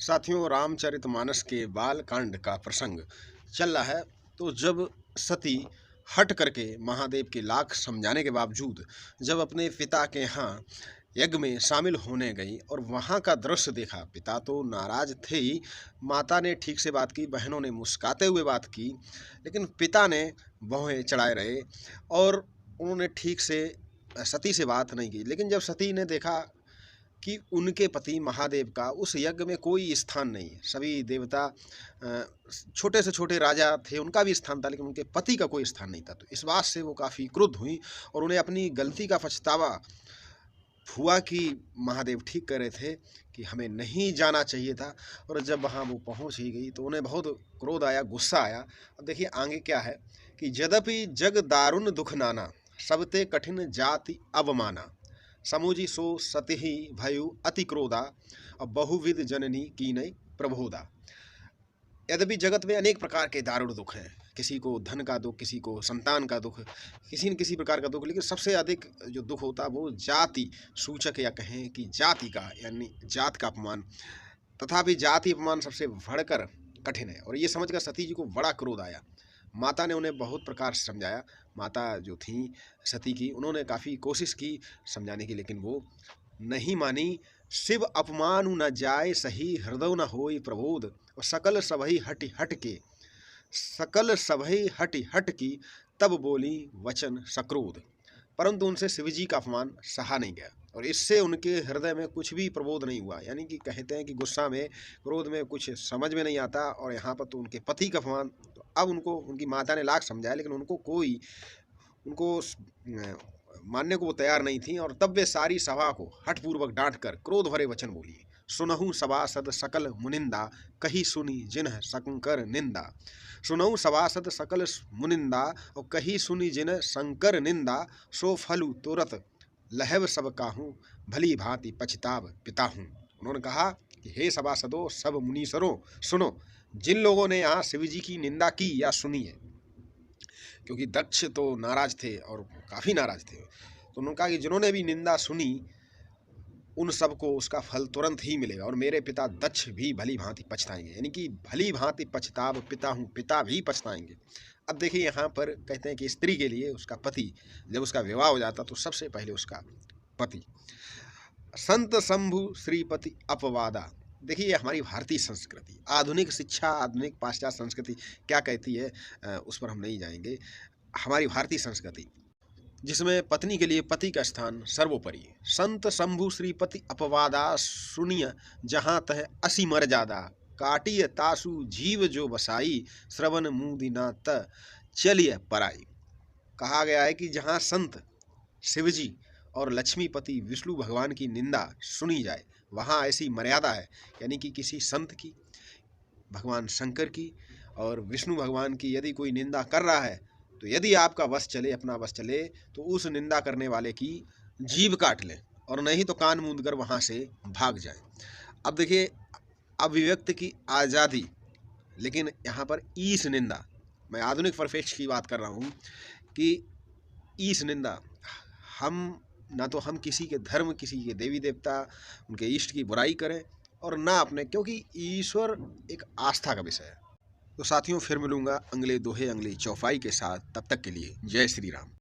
साथियों, रामचरितमानस के बालकांड का प्रसंग चल रहा है। तो जब सती हट करके महादेव के लाख समझाने के बावजूद जब अपने पिता के यहाँ यज्ञ में शामिल होने गई और वहाँ का दृश्य देखा, पिता तो नाराज थे ही। माता ने ठीक से बात की, बहनों ने मुस्कुराते हुए बात की, लेकिन पिता ने भौहें चढ़ाए रहे और उन्होंने ठीक से सती से बात नहीं की। लेकिन जब सती ने देखा कि उनके पति महादेव का उस यज्ञ में कोई स्थान नहीं है, सभी देवता छोटे से छोटे राजा थे, उनका भी स्थान था, लेकिन उनके पति का कोई स्थान नहीं था। तो इस बात से वो काफ़ी क्रुद्ध हुई और उन्हें अपनी गलती का पछतावा हुआ कि महादेव ठीक कर रहे थे कि हमें नहीं जाना चाहिए था। और जब वहाँ वो पहुँच ही गई तो उन्हें बहुत क्रोध आया, गुस्सा आया। अब देखिए आगे क्या है कि यद्यपि जग दारुण दुख नाना, सबते कठिन जाति अवमाना, समुझि सो सतिहि भयु अति क्रोधा, और बहुविध जननी कीनई प्रबोधा। यद्यपि जगत में अनेक प्रकार के दारुण दुख हैं, किसी को धन का दुख, किसी को संतान का दुख, किसी न किसी प्रकार का दुख, लेकिन सबसे अधिक जो दुख होता है वो जाति सूचक, या कहें कि जाति का, यानी जात का अपमान। तथापि जाति अपमान सबसे बढ़कर कठिन है। और ये समझकर सती जी को बड़ा क्रोध आया। माता ने उन्हें बहुत प्रकार से समझाया। माता जो थीं सती की, उन्होंने काफ़ी कोशिश की समझाने की, लेकिन वो नहीं मानी। शिव अपमानु न जाय सही, हृदय न होई प्रबोध, और सकल सभई हटि हट के, सकल सभई हटि हट की, तब बोली वचन सक्रोध। परंतु उनसे शिवजी का अपमान सहा नहीं गया और इससे उनके हृदय में कुछ भी प्रबोध नहीं हुआ। यानी कि कहते हैं कि गुस्सा में, क्रोध में कुछ समझ में नहीं आता। और यहाँ पर तो उनके पति का अपमान, तो अब उनको उनकी माता ने लाख समझाया, लेकिन उनको मानने को वो तैयार नहीं थी। और तब वे सारी सभा को हठपूर्वक डांट कर क्रोध भरे वचन बोली। सुनहु सभासद सकल मुनिंदा, कही सुनी जिन्ह शंकर निंदा। सुनहु सभासद सकल मुनिंदा, और कही सुनी जिन्ह शंकर निंदा, सो फलु तुरत लहब सब काहूँ, भली भांति पछताव पिता हूँ। उन्होंने कहा कि हे सभासदों, सब मुनीसरों, सुनो, जिन लोगों ने यहाँ शिव जी की निंदा की या सुनी है, क्योंकि दक्ष तो नाराज थे और काफ़ी नाराज थे, तो उन्होंने कहा कि जिन्होंने भी निंदा सुनी उन सबको उसका फल तुरंत ही मिलेगा, और मेरे पिता दक्ष भी भली भांति पछताएंगे। यानी कि भली भांति पछताव पिता हूँ, पिता भी पछताएंगे। अब देखिए यहाँ पर कहते हैं कि स्त्री के लिए उसका पति, जब उसका विवाह हो जाता तो सबसे पहले उसका पति। संत शंभु श्रीपति अपवादा। देखिए ये हमारी भारतीय संस्कृति, आधुनिक शिक्षा, आधुनिक पाश्चात्य संस्कृति क्या कहती है उस पर हम नहीं जाएंगे। हमारी भारतीय संस्कृति जिसमें पत्नी के लिए पति का स्थान सर्वोपरि है। संत शंभु श्रीपति अपवादा, सुनिय जहाँ तह असी मर्यादा, काटिय तासु जीव जो बसाई, श्रवण मुदिना त चलिय पराई। कहा गया है कि जहाँ संत शिवजी और लक्ष्मीपति विष्णु भगवान की निंदा सुनी जाए, वहाँ ऐसी मर्यादा है। यानी कि किसी संत की, भगवान शंकर की और विष्णु भगवान की यदि कोई निंदा कर रहा है, तो यदि आपका वश चले, अपना वश चले, तो उस निंदा करने वाले की जीभ काट लें, और नहीं तो कान मूंद कर वहाँ से भाग जाए। अब देखिए अभिव्यक्ति की आज़ादी, लेकिन यहाँ पर ईश निंदा, मैं आधुनिक परिप्रेक्ष्य की बात कर रहा हूँ कि ईश निंदा, हम ना तो हम किसी के धर्म, किसी के देवी देवता, उनके इष्ट की बुराई करें, और ना अपने, क्योंकि ईश्वर एक आस्था का विषय है। तो साथियों, फिर मिलूंगा अगले दोहे, अगली चौपाई के साथ। तब तक के लिए जय श्री राम।